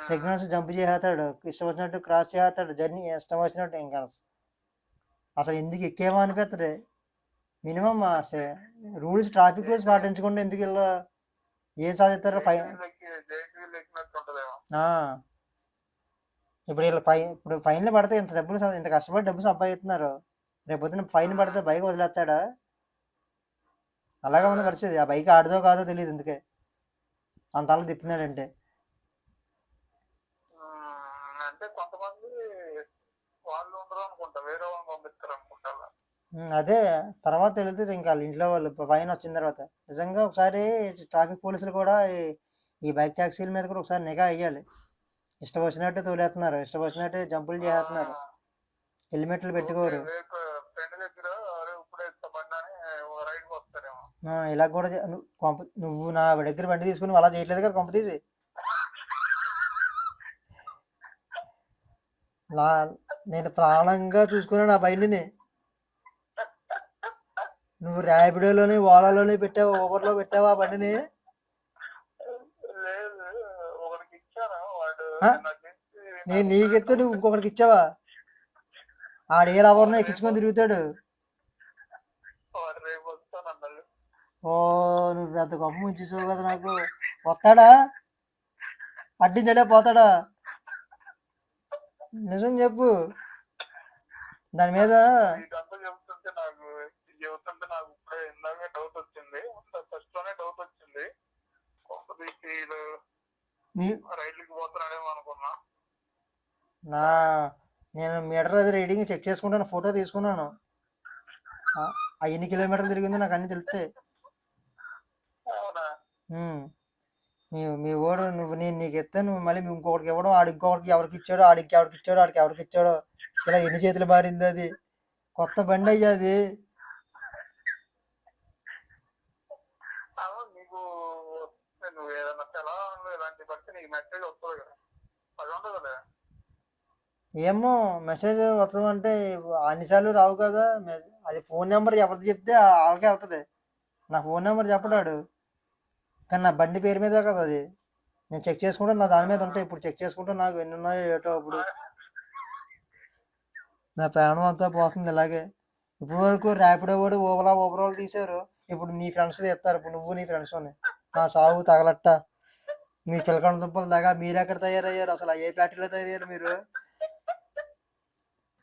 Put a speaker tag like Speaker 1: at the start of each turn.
Speaker 1: Signals jump చేసేస్తాడు, ఇష్టం వచ్చినట్టు క్రాస్ చేస్తాడు, జర్నీ ఇష్టం వచ్చినట్టు. ఇంకా అసలు ఎందుకు ఎక్కేమో అనిపిస్తుంది. మినిమం రూల్స్, ట్రాఫిక్ రూల్స్ పాటించకుండా ఎందుకు ఇలా ఏం సాధిస్తారు? ఇప్పుడు వీళ్ళు ఇప్పుడు ఫైన్లు పడితే ఇంత డబ్బులు, ఇంత కష్టపడి డబ్బులు సంపాదిస్తున్నారు, రేపు పొద్దున ఫైన్ పడితే బైక్ వదిలేస్తాడా? అలాగే ఉంది పరిస్థితి. ఆ బైక్ ఆడదో కాదో తెలియదు, ఎందుకే అంత అలా తిప్పుతున్నాడంటే.
Speaker 2: అంటే కొంతమంది వాళ్ళు ఉండరు అనుకుంటా, వేరే వాళ్ళని పంపిస్తారు అనుకుంటా.
Speaker 1: అదే తర్వాత తెలుస్తుంది ఇంకా వాళ్ళ ఇంట్లో వాళ్ళు ఫైన్ వచ్చిన తర్వాత. నిజంగా ఒకసారి ట్రాఫిక్ పోలీసులు కూడా ఈ బైక్ ట్యాక్సీల మీద కూడా ఒకసారి నిఘా వేయాలి. ఇష్టం వచ్చినట్టు తోలేస్తున్నారు, ఇష్టం వచ్చినట్టు జంపులు చేస్తున్నారు, హెల్మెట్లు పెట్టుకోరు. ఇలా కూడా నువ్వు నా దగ్గర బండి తీసుకుని అలా చేయట్లేదు కదా కొంప తీసి. నేను ప్రాణంగా చూసుకున్నాను ఆ బండిని. నువ్వు ర్యాపిడోలోని, ఓలాలోని పెట్టావా, ఊబర్లో పెట్టావా ఆ బండిని? నేను నీకెత్తే నువ్వు ఇంకొకరికి ఇచ్చావా? ఆడ ఏ లవర్నో ఎక్కించుకొని తిరుగుతాడు. ఓ నువ్వు పెద్ద గొప్ప ముంచేసావు కదా నాకు. వస్తాడా? అడ్డించలే పోతాడా? నిజం చెప్పు. దాని మీద నేను మీటర్ అది రీడింగ్ చెక్ చేసుకుంటాను, ఫోటో తీసుకున్నాను. ఎన్ని కిలోమీటర్లు తిరిగిందో నాకు అన్ని తెలుస్తాయి. మీ ఓడు నేను నీకు ఎత్తే నువ్వు మళ్ళీ ఇంకొకరికి ఇవ్వడం, ఆడు ఇంకొకరికి ఎవరికి ఇచ్చాడో, ఆడికి ఎవరికి ఇచ్చాడో, ఆడికి ఎవరికి ఇచ్చాడో, ఇలా ఎన్ని చేతులు మారింది. అది కొత్త బండి అయ్యా అది. ఏమో మెసేజ్ వస్తుందంటే అన్నిసార్లు రావు కదా. అది ఫోన్ నెంబర్ ఎవరిది చెప్తే వాళ్ళకే వెళ్తుంది. నా ఫోన్ నెంబర్ చెప్పడాడు, కానీ నా బండి పేరు మీదే కదా అది. నేను చెక్ చేసుకుంటే నా దాని మీద ఉంటాయి. ఇప్పుడు చెక్ చేసుకుంటే నాకు ఎన్ని ఉన్నాయో ఏటో. అప్పుడు నా ప్రాణం అంతా పోతుంది ఇలాగే. ఇప్పుడు వరకు ర్యాపిడో వాడు, ఓబర్ వాళ్ళు తీశారు, ఇప్పుడు నీ ఫ్రెండ్స్ తీస్తారు. ఇప్పుడు నువ్వు నీ ఫ్రెండ్స్ నా సాగు తగలట్ట. మీ చిలకడ దుంపలు దాకా మీరు ఎక్కడ తయారయ్యారు? అసలు ఏ ఫ్యాక్టరీలో తయారయ్యారు మీరు?